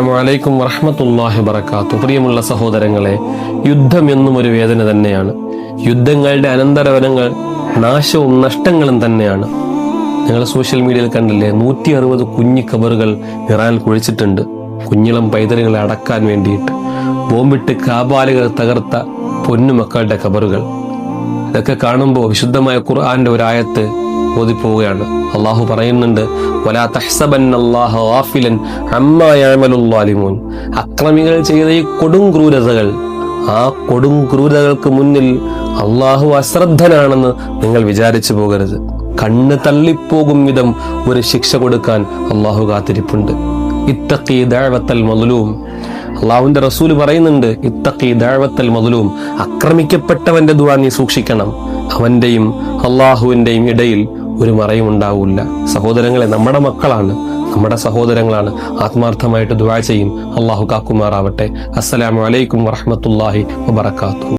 അസ്സലാമു അലൈക്കും വറഹ്മത്തുള്ളാഹി വബറകാതുഹു. പ്രിയമുള്ള സഹോദരങ്ങളെ, യുദ്ധം എന്നും ഒരു വേദന തന്നെയാണ്. യുദ്ധങ്ങളുടെ അനന്തരഫലങ്ങൾ നാശവും നഷ്ടങ്ങളും തന്നെയാണ്. നിങ്ങൾ സോഷ്യൽ മീഡിയയിൽ കണ്ടില്ലേ, 160 കുഞ്ഞി കബറുകൾ ഇറാൻ കുഴിച്ചിട്ടുണ്ട്, കുഞ്ഞിളം പൈതലുകളെ അടക്കാൻ വേണ്ടിയിട്ട്. ബോംബിട്ട് കാബാലുകൾ തകർത്ത പൊന്നുമക്കളുടെ കബറുകൾ. ഇതൊക്കെ കാണുമ്പോൾ വിശുദ്ധമായ ഖുർആന്റെ ഒരു ആയത്ത് ഓതിപ്പോവുകയാണ്. അള്ളാഹു പറയുന്നുണ്ട്, വലാ തഹ്സബന്നല്ലാഹ ഗാഫിലൻ അമ്മാ യഅമലുൽ ളാലിമൂൻ. അക്രമികൾ ചെയ്ത ഈ കൊടുംക്രൂരതകൾ, ആ കൊടുംക്രൂരതകൾക്ക് മുന്നിൽ അള്ളാഹു അശ്രദ്ധനാണെന്ന് നിങ്ങൾ വിചാരിച്ചു പോകരുത്. കണ്ണ് തള്ളിപ്പോകും വിധം ഒരു ശിക്ഷ കൊടുക്കാൻ അള്ളാഹു കാത്തിരിപ്പുണ്ട്. ഇത്തഖി ദഅവത്തൽ മദ്ലൂം. അള്ളാഹുവിന്റെ റസൂല് പറയുന്നുണ്ട്, ഇത്തഖി ദഅവത്തൽ മദ്ലൂം. ആക്രമിക്കപ്പെട്ടവന്റെ ദുആ നീ സൂക്ഷിക്കണം. അവന്റെയും അള്ളാഹുവിന്റെയും ഇടയിൽ ഒരു മറയും ഉണ്ടാവില്ല. സഹോദരങ്ങളെ, നമ്മുടെ മക്കളാണ്, നമ്മുടെ സഹോദരങ്ങളാണ്. ആത്മാർത്ഥമായിട്ട് ദുആ ചെയ്യും. അള്ളാഹു കാക്കുമാറാവട്ടെ. അസ്സലാമു അലൈക്കും വറഹ്മത്തുള്ളാഹി വബറകാതുഹു.